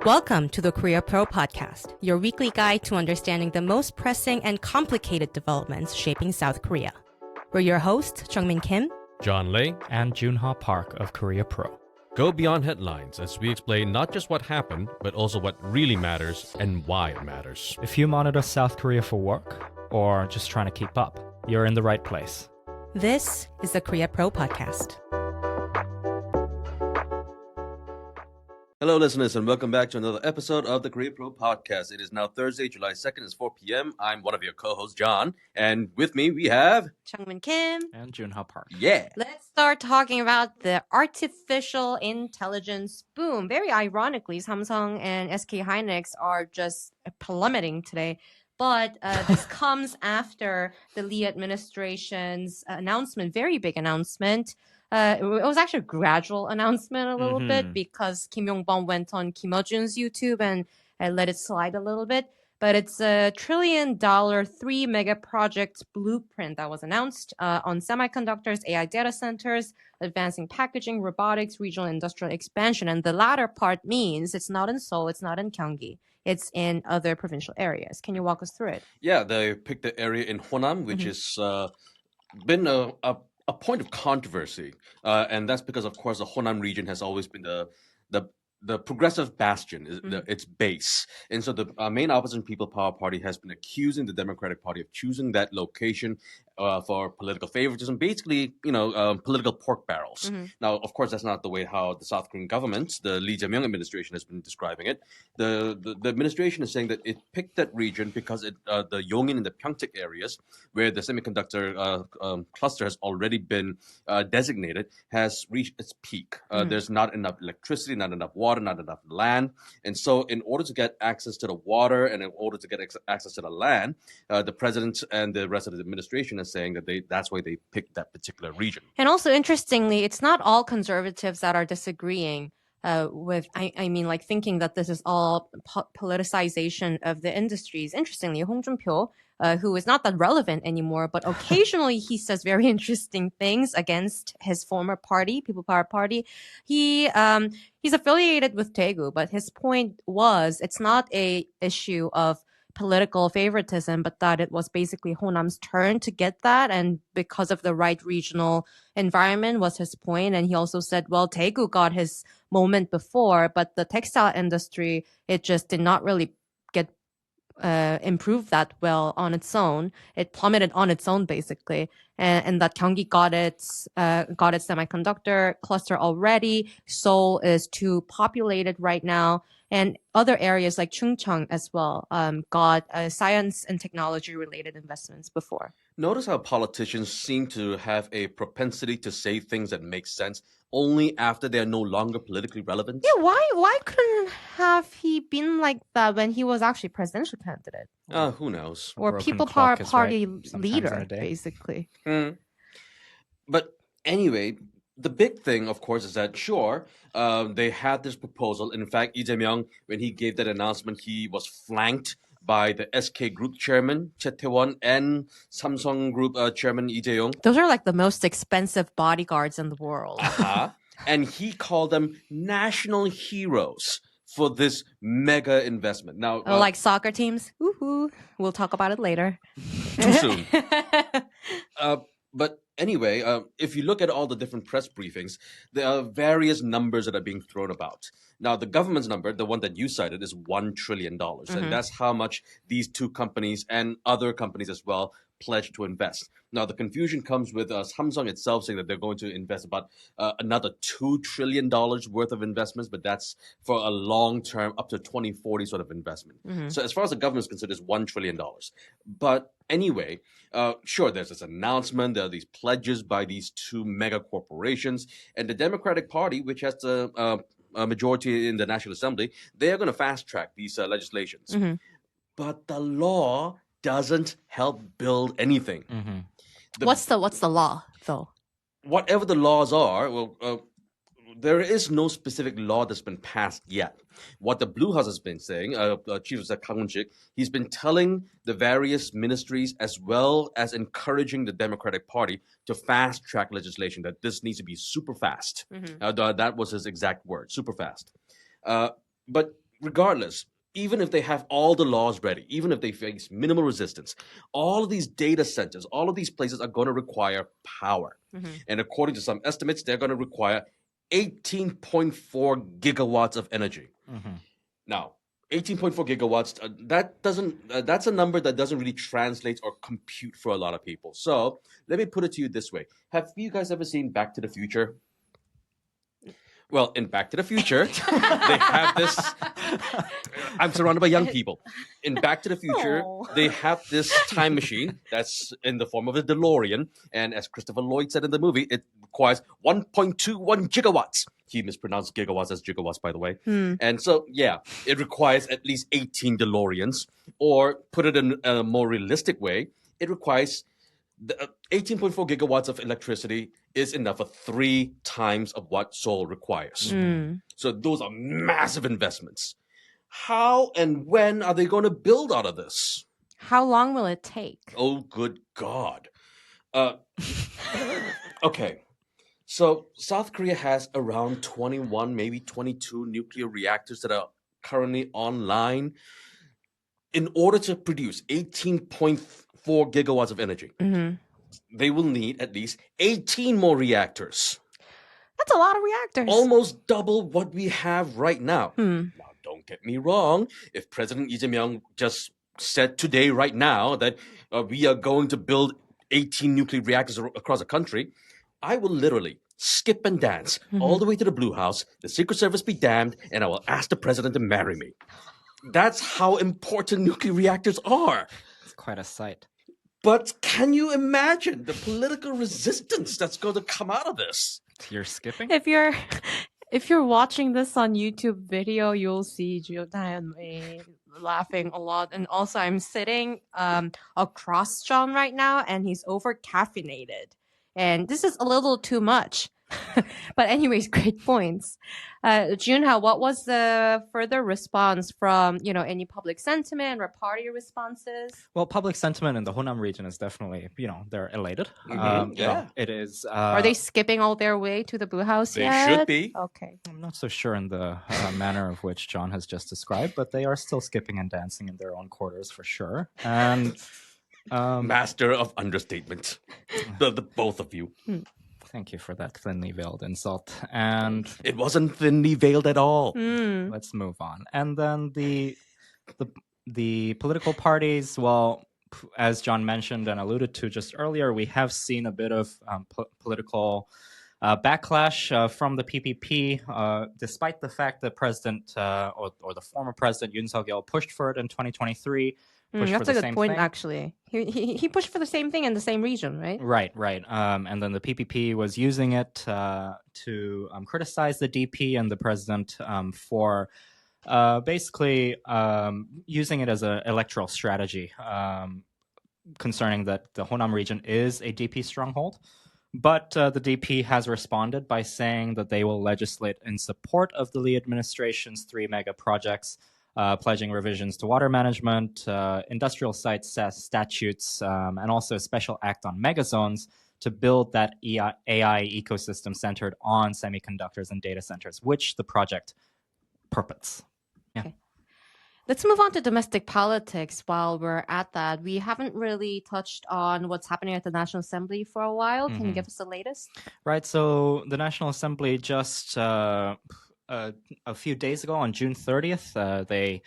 Welcome to the Korea Pro Podcast, your weekly guide to understanding the most pressing and complicated developments shaping South Korea. We're your hosts, Jungmin Kim, John Lee, and Junha Park of Korea Pro. Go beyond headlines as we explain not just what happened, but also what really matters and why it matters. If you monitor South Korea for work or just trying to keep up, you're in the right place. This is the Korea Pro Podcast. Hello, listeners, and welcome back to another episode of the Korea Pro Podcast. It is now Thursday, July 2nd. It's 4 p.m. I'm one of your co-hosts, John. And with me, we have... Jungmin Kim. And Junha Park. Yeah. Let's start talking about the artificial intelligence boom. Very ironically, Samsung and SK Hynix are just plummeting today. But this comes after the Lee administration's announcement, very big announcement. It was actually a gradual announcement a little bit because Kim Yong-bom went on Kim Yo-jun's YouTube and let it slide a little bit. But it's a $1 trillion, 3 mega projects blueprint that was announced on semiconductors, AI data centers, advancing packaging, robotics, regional industrial expansion. And the latter part means it's not in Seoul, it's not in Gyeonggi. It's in other provincial areas. Can you walk us through it? Yeah, they picked the area in Honam, which has been a point of controversy. And that's because, of course, the Honam region has always been the progressive bastion, its base. And so the main opposition People Power Party has been accusing the Democratic Party of choosing that location for political favoritism, basically, political pork barrels. Now, of course, that's not the way how the South Korean government, the Lee Jae Myung administration, has been describing it. The administration is saying that it picked that region because the Yongin and the Pyeongtaek areas, where the semiconductor cluster has already been designated, has reached its peak. There's not enough electricity, not enough water, not enough land. And so in order to get access to the water and in order to get access to the land, the president and the rest of the administration is saying that that's why they picked that particular region. And also, interestingly, it's not all conservatives that are disagreeing with, I mean, like thinking that this is all politicization of the industries. Interestingly, Hong Jun-pyo, who is not that relevant anymore, but occasionally he says very interesting things against his former party, People Power Party. He's affiliated with Daegu, but his point was it's not a issue of political favoritism, but that it was basically Honam's turn to get that, and because of the right regional environment was his point. And he also said, well, Daegu got his moment before, but the textile industry, it just did not really get improved that well on its own. It plummeted on its own, basically. And that Gyeonggi got its semiconductor cluster already. Seoul is too populated right now. And other areas like Chungcheong as well got science and technology related investments before. Notice how politicians seem to have a propensity to say things that make sense only after they are no longer politically relevant. Yeah, why couldn't have he been like that when he was actually presidential candidate? Who knows? Or People Power Party leader, basically. But anyway, the big thing, of course, is that, sure, they had this proposal. In fact, Lee Jae Myung, when he gave that announcement, he was flanked by the SK Group chairman, Che Tae-won, and Samsung Group chairman, Lee Jae-yong. Those are like the most expensive bodyguards in the world. And he called them national heroes for this mega investment. Now, like soccer teams? Woohoo. We'll talk about it later. Too soon. But anyway, if you look at all the different press briefings, there are various numbers that are being thrown about. Now, the government's number, the one that you cited, is $1 trillion. And that's how much these two companies and other companies as well pledged to invest. Now, the confusion comes with Samsung itself saying that they're going to invest about another $2 trillion worth of investments, but that's for a long-term, up to 2040 sort of investment. So as far as the government is concerned, it's $1 trillion. But anyway, sure, there's this announcement, there are these pledges by these two mega corporations, and the Democratic Party, which has the majority in the National Assembly, they're going to fast-track these legislations. But the law doesn't help build anything. What's the law, though? Whatever the laws are, there is no specific law that's been passed yet. What the Blue House has been saying, Chief of Staff Kang Won-sik, he's been telling the various ministries as well as encouraging the Democratic Party to fast-track legislation, that this needs to be super fast. That was his exact word, super fast. But regardless, even if they have all the laws ready, even if they face minimal resistance, all of these data centers, all of these places are going to require power. And according to some estimates, they're going to require 18.4 gigawatts of energy. Now, 18.4 gigawatts, that's a number that doesn't really translate or compute for a lot of people. So let me put it to you this way. Have you guys ever seen Back to the Future? Well, in Back to the Future, they have this. I'm surrounded by young people. In Back to the Future, they have this time machine that's in the form of a DeLorean. And as Christopher Lloyd said in the movie, it requires 1.21 gigawatts. He mispronounced gigawatts as gigawatts, by the way. And so, yeah, it requires at least 18 DeLoreans. Or put it in a more realistic way, it requires 18.4 gigawatts of electricity is enough for 3 times of what Seoul requires. So those are massive investments. How and when are they going to build out of this? How long will it take? Oh, good God. Okay. So South Korea has around 21, maybe 22 nuclear reactors that are currently online. In order to produce 18.4 gigawatts of energy, they will need at least 18 more reactors. That's a lot of reactors. Almost double what we have right now. Now, don't get me wrong. If President Lee Jae Myung just said today, right now, that we are going to build 18 nuclear reactors across the country, I will literally skip and dance all the way to the Blue House, the Secret Service be damned, and I will ask the president to marry me. That's how important nuclear reactors are. It's quite a sight. But can you imagine the political resistance that's going to come out of this? You're skipping? If you're watching this on YouTube video, you'll see Giota and me laughing a lot. And also, I'm sitting across John right now, and he's over caffeinated. And this is a little too much. But anyways, great points. Junha, what was the further response from, any public sentiment or party responses? Well, public sentiment in the Honam region is definitely, they're elated. It is. Are they skipping all their way to the Blue House They yet? should be. Okay. I'm not so sure in the manner of which John has just described, but they are still skipping and dancing in their own quarters for sure. And master of understatement, the both of you. Thank you for that thinly veiled insult. And it wasn't thinly veiled at all. Let's move on. And then the political parties, well, as John mentioned and alluded to just earlier, we have seen a bit of political backlash from the PPP, despite the fact that President or the former President Yoon Suk-yeol pushed for it in 2023. That's a good point, actually. He pushed for the same thing in the same region, right? Right. And then the PPP was using it to criticize the DP and the president for basically using it as an electoral strategy concerning that the Honam region is a DP stronghold. But the DP has responded by saying that they will legislate in support of the Lee administration's 3 mega projects, pledging revisions to water management, industrial sites statutes, and also a special act on megazones to build that AI ecosystem centered on semiconductors and data centers, which the project purports. Yeah. Okay. Let's move on to domestic politics. While we're at that, we haven't really touched on what's happening at the National Assembly for a while. Can you give us the latest? Right. So the National Assembly just a few days ago, on June 30th, they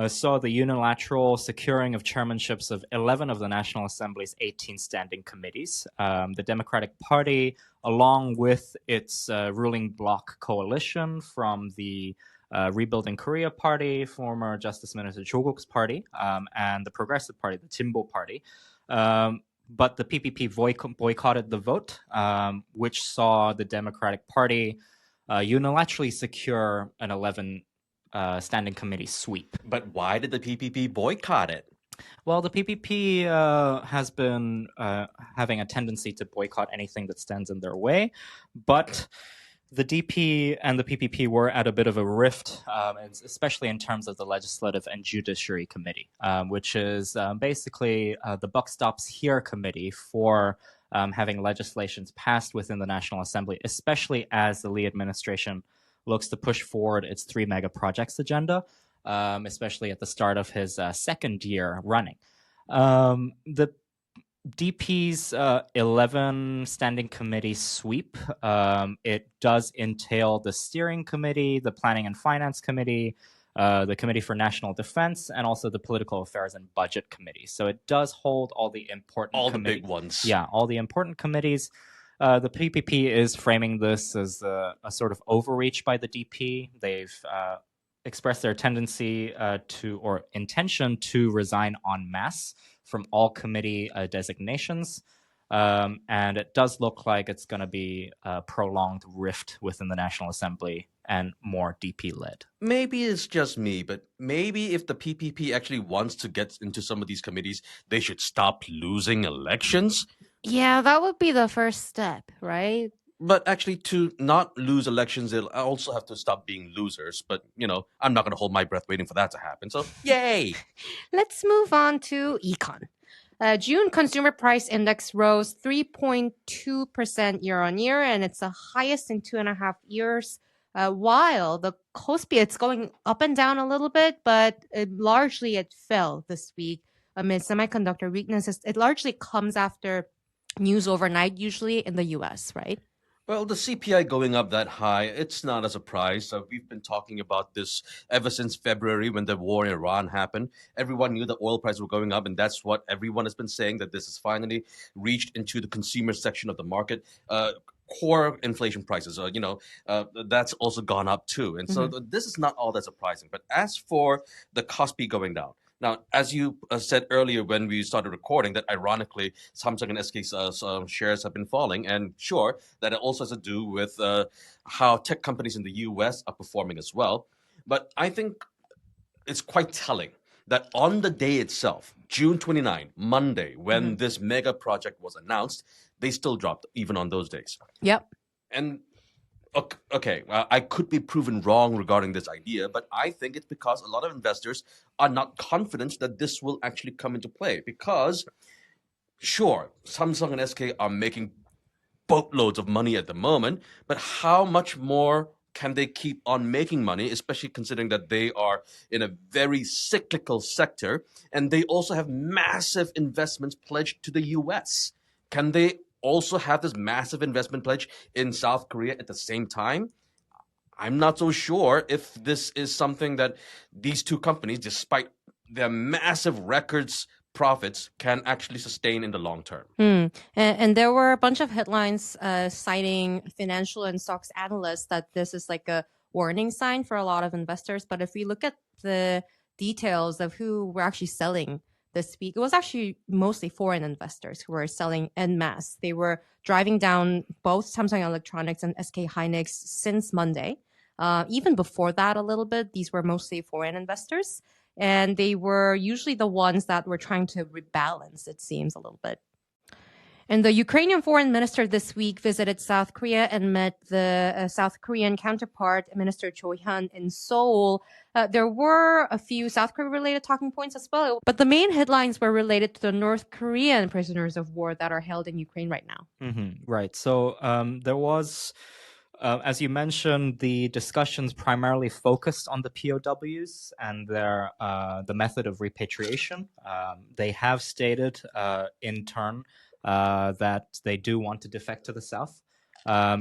saw the unilateral securing of chairmanships of 11 of the National Assembly's 18 standing committees. The Democratic Party, along with its ruling bloc coalition from the Rebuilding Korea Party, former Justice Minister Cho Guk-s's party, and the Progressive Party, the Jimbo Party. But the PPP boycotted the vote, which saw the Democratic Party unilaterally secure an 11 standing committee sweep. But why did the PPP boycott it? Well, the PPP has been having a tendency to boycott anything that stands in their way, but the DP and the PPP were at a bit of a rift, especially in terms of the Legislative and Judiciary Committee, which is basically the buck stops here committee for having legislations passed within the National Assembly, especially as the Lee administration looks to push forward its 3 mega projects agenda, especially at the start of his second year running. The DP's 11 standing committee sweep, it does entail the steering committee, the planning and finance committee, the committee for national defense, and also the political affairs and budget committee. So it does hold all the important the big ones. Yeah, all the important committees. The PPP is framing this as a sort of overreach by the DP. They've expressed their tendency or intention to resign en masse from all committee designations. And it does look like it's going to be a prolonged rift within the National Assembly and more DP-led. Maybe it's just me, but maybe if the PPP actually wants to get into some of these committees, they should stop losing elections. Yeah, that would be the first step, right? But actually, to not lose elections, they'll also have to stop being losers. But, I'm not going to hold my breath waiting for that to happen. So, yay! Let's move on to econ. June consumer price index rose 3.2% year on year, and it's the highest in 2.5 years. While the KOSPI, it's going up and down a little bit, but largely it fell this week amid semiconductor weaknesses. It largely comes after news overnight, usually in the US, right? Well, the CPI going up that high, it's not a surprise. We've been talking about this ever since February when the war in Iran happened. Everyone knew the oil prices were going up, and that's what everyone has been saying, that this has finally reached into the consumer section of the market. Core inflation prices, that's also gone up too. And so this is not all that surprising. But as for the KOSPI going down, now, as you said earlier when we started recording, that ironically, Samsung and SK's shares have been falling. And sure, that it also has to do with how tech companies in the US are performing as well. But I think it's quite telling that on the day itself, June 29, Monday, when this mega project was announced, they still dropped even on those days. Yep. And okay, I could be proven wrong regarding this idea, but I think it's because a lot of investors are not confident that this will actually come into play. Because, sure, Samsung and SK are making boatloads of money at the moment, but how much more can they keep on making money, especially considering that they are in a very cyclical sector, and they also have massive investments pledged to the US? Can they also have this massive investment pledge in South Korea at the same time? I'm not so sure if this is something that these two companies, despite their massive records profits, can actually sustain in the long term. And there were a bunch of headlines citing financial and stocks analysts that this is like a warning sign for a lot of investors. But if we look at the details of who were actually selling this week, it was actually mostly foreign investors who were selling en masse. They were driving down both Samsung Electronics and SK Hynix since Monday. Even before that a little bit, these were mostly foreign investors. And they were usually the ones that were trying to rebalance, it seems, a little bit. And the Ukrainian foreign minister this week visited South Korea and met the South Korean counterpart, Minister Cho Hyun, in Seoul. There were a few South Korea-related talking points as well, but the main headlines were related to the North Korean prisoners of war that are held in Ukraine right now. Right. So there was, as you mentioned, the discussions primarily focused on the POWs and the method of repatriation. They have stated in turn that they do want to defect to the south.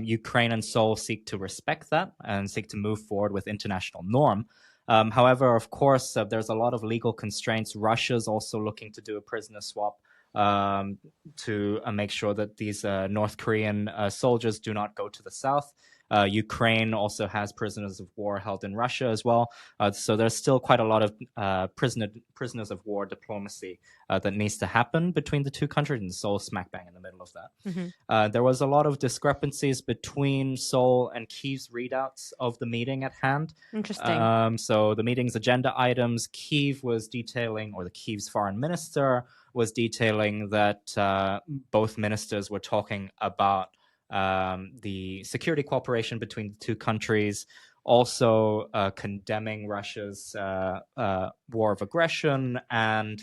Ukraine and Seoul seek to respect that and seek to move forward with international norm. However, of course, there's a lot of legal constraints. Russia's also looking to do a prisoner swap to make sure that these North Korean soldiers do not go to the south. Ukraine also has prisoners of war held in Russia as well. So there's still quite a lot of prisoners of war diplomacy that needs to happen between the two countries, and Seoul smack bang in the middle of that. There was a lot of discrepancies between Seoul and Kyiv's readouts of the meeting at hand. Interesting. So the meeting's agenda items, Kyiv was detailing, or the Kyiv's foreign minister was detailing that both ministers were talking about the security cooperation between the two countries, also condemning Russia's war of aggression and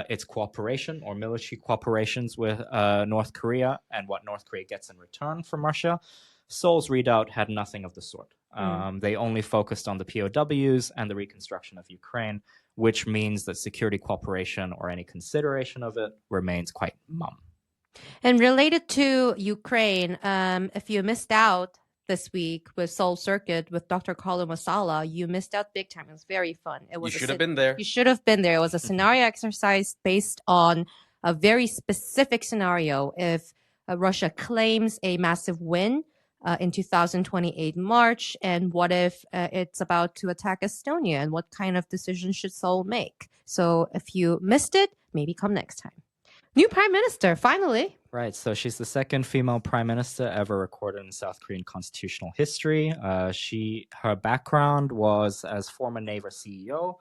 its cooperation or military cooperations with North Korea and what North Korea gets in return from Russia. Seoul's readout had nothing of the sort. They only focused on the POWs and the reconstruction of Ukraine, which means that security cooperation or any consideration of it remains quite mum. And related to Ukraine, if you missed out this week with Seoul Circuit with Dr. Carlo Masala, you missed out big time. It was very fun. It was You should have been there. You should have been there. It was a scenario exercise based on a very specific scenario. If Russia claims a massive win in 2028 March, and what if it's about to attack Estonia, and what kind of decision should Seoul make? So if you missed it, maybe come next time. New prime minister, finally. Right, so she's the second female prime minister ever recorded in South Korean constitutional history. Her background was as former Naver CEO.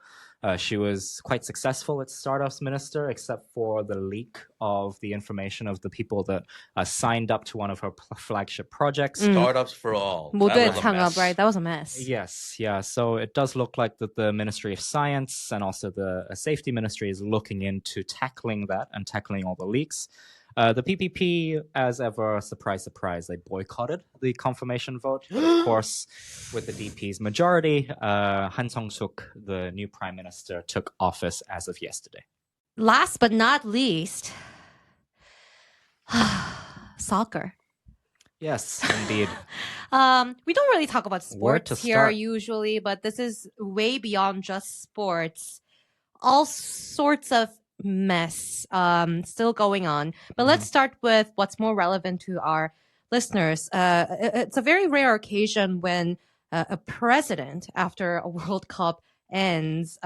She was quite successful as startups minister, except for the leak of the information of the people that signed up to one of her flagship projects. Startups for all. 모두의 That was a 창업, mess. right? That was a mess. Yes, yeah. So it does look like that the Ministry of Science and also the Safety Ministry is looking into tackling that and tackling all the leaks. The PPP, as ever, surprise, surprise, they boycotted the confirmation vote. But of course, with the DP's majority, Han Sung-suk, the new prime minister, took office as of yesterday. Last but not least, soccer. Yes, indeed. We don't really talk about Where to sports here start? usually, but this is way beyond just sports. All sorts of mess still going on. But let's start with what's more relevant to our listeners. It's a very rare occasion when a president, after a World Cup ends,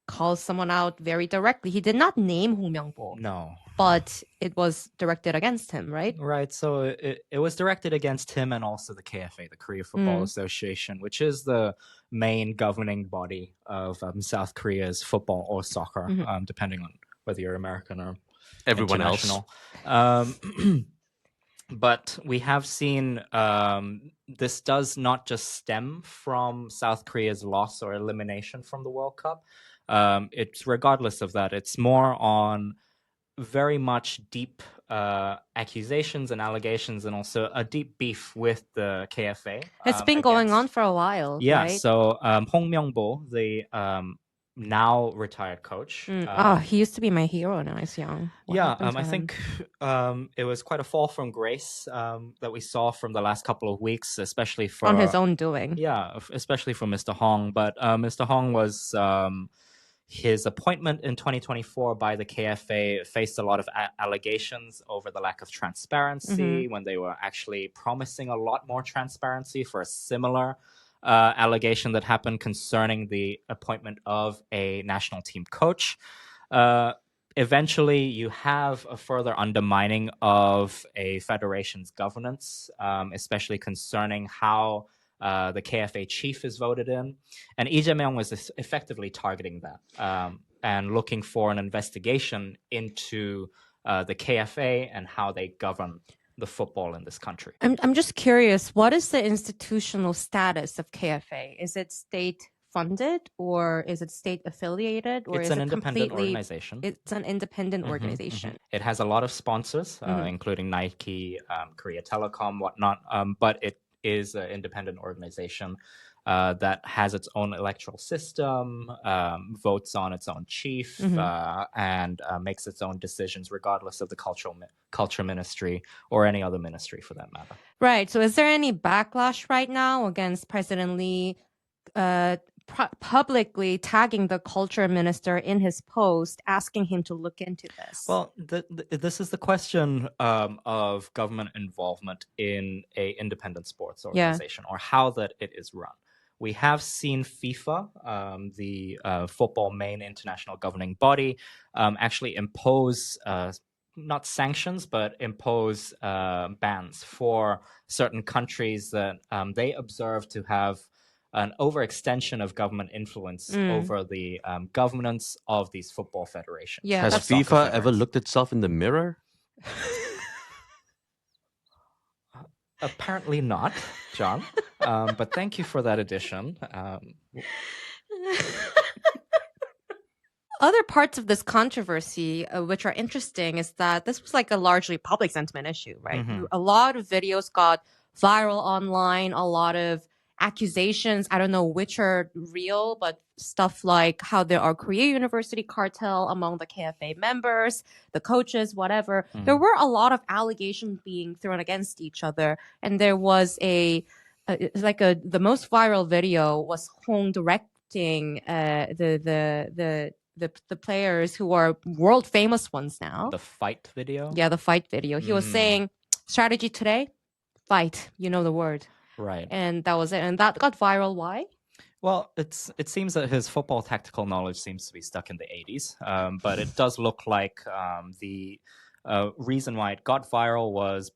calls someone out very directly. He did not name Hong Myung-bo, No. but it was directed against him, right? Right, so it was directed against him and also the KFA, the Korea Football Association, which is the main governing body of South Korea's football or soccer, depending on whether you're American or Everyone else. international. But we have seen this does not just stem from South Korea's loss or elimination from the World Cup. It's regardless of that. It's more on very much deep accusations and allegations, and also a deep beef with the KFA. It's been going on for a while, Yeah, right? so Hong Myung-bo, the now retired coach. He used to be my hero when I was young. What happened to I him? think it was quite a fall from grace that we saw from the last couple of weeks, especially for on his own doing. Yeah, especially for Mr. Hong. But Mr. Hong was his appointment in 2024 by the KFA faced a lot of allegations over the lack of transparency when they were actually promising a lot more transparency for a similar allegation that happened concerning the appointment of a national team coach. Eventually, you have a further undermining of a federation's governance, especially concerning how the KFA chief is voted in. And Lee Jae Myung was effectively targeting that and looking for an investigation into the KFA and how they govern the football in this country. I'm just curious, what is the institutional status of KFA? Is it state funded or is it state affiliated, or It's is an it independent completely organization. It's an independent organization. It has a lot of sponsors, including Nike, Korea Telecom, whatnot, but it is an independent organization that has its own electoral system, votes on its own chief, and makes its own decisions regardless of the culture ministry or any other ministry for that matter. Right. So is there any backlash right now against President Lee publicly tagging the culture minister in his post, asking him to look into this? Well, this is the question of government involvement in a independent sports organization, or how that it is run. We have seen FIFA, the football main international governing body, actually impose not sanctions, but impose bans for certain countries that they observe to have an overextension of government influence over the governance of these football federations. Yeah, Has FIFA ever looked itself in the mirror? Apparently not, John. But thank you for that addition. Other parts of this controversy, which are interesting, is that this was like a largely public sentiment issue, right? A lot of videos got viral online, a lot of accusations. I don't know which are real, but stuff like how there are Korea University cartel among the KFA members, the coaches, whatever. There were a lot of allegations being thrown against each other, and there was the most viral video was Hong directing the players who are world famous ones now. The fight video? Yeah, the fight video. He was saying, strategy today, fight. You know the word. Right. And that was it. And that got viral. Why? Well, it seems that his football tactical knowledge seems to be stuck in the 80s, but it does look like the reason why it got viral was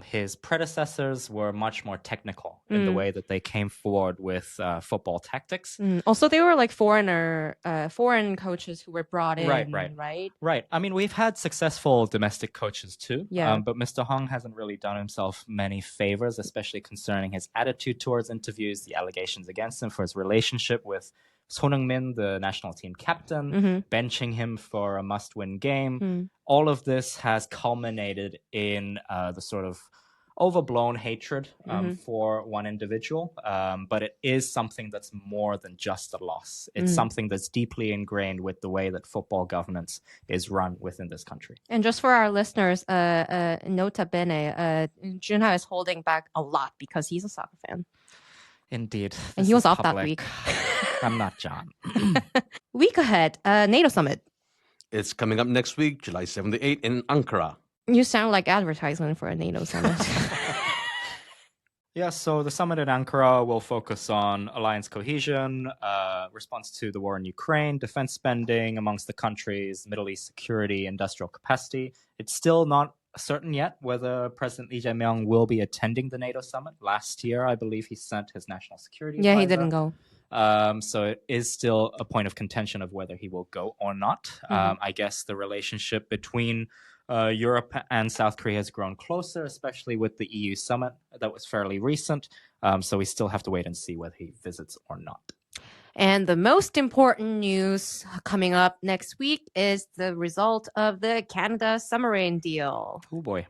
his predecessors were much more technical in the way that they came forward with football tactics. Also, they were like foreign coaches who were brought in, right? Right. I mean, we've had successful domestic coaches too, Yeah. But Mr. Hong hasn't really done himself many favors, especially concerning his attitude towards interviews, the allegations against him for his relationship with Son Heung-min, the national team captain, benching him for a must-win game. All of this has culminated in the sort of overblown hatred for one individual, but it is something that's more than just a loss. It's something that's deeply ingrained with the way that football governance is run within this country. And just for our listeners, nota bene, Junha is holding back a lot because he's a soccer fan. Indeed. And he was off that week. I'm not John. Week ahead, NATO summit. It's coming up next week, July 7th to 8th in Ankara. You sound like advertisement for a NATO summit. Yeah, so the summit in Ankara will focus on alliance cohesion, response to the war in Ukraine, defense spending amongst the countries, Middle East security, industrial capacity. It's still not certain yet whether President Lee Jae Myung will be attending the NATO summit. Last year, I believe he sent his national security advisor. He didn't go. So it is still a point of contention of whether he will go or not. I guess the relationship between Europe and South Korea has grown closer, especially with the EU summit that was fairly recent. So we still have to wait and see whether he visits or not. And the most important news coming up next week is the result of the Canada submarine deal. Oh boy.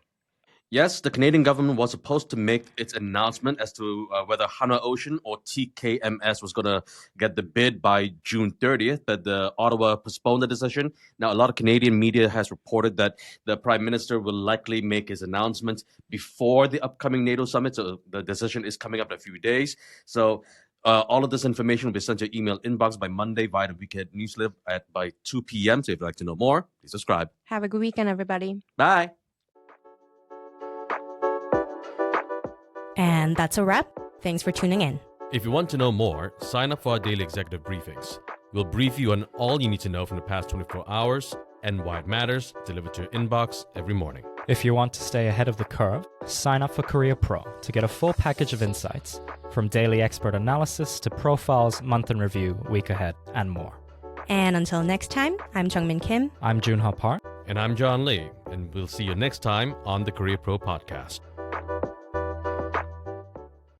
Yes, the Canadian government was supposed to make its announcement as to whether Hanwha Ocean or TKMS was going to get the bid by June 30th, but the Ottawa postponed the decision. Now, a lot of Canadian media has reported that the Prime Minister will likely make his announcement before the upcoming NATO summit, so the decision is coming up in a few days. So all of this information will be sent to your email inbox by Monday via the Weekend Newsletter by 2 p.m. So if you'd like to know more, please subscribe. Have a good weekend, everybody. Bye. And that's a wrap. Thanks for tuning in. If you want to know more, sign up for our daily executive briefings. We'll brief you on all you need to know from the past 24 hours and why it matters, delivered to your inbox every morning. If you want to stay ahead of the curve, sign up for Korea Pro to get a full package of insights, from daily expert analysis to profiles, month in review, week ahead, and more. And until next time, I'm Jungmin Kim. I'm Junha Park. And I'm John Lee, and we'll see you next time on the Korea Pro Podcast.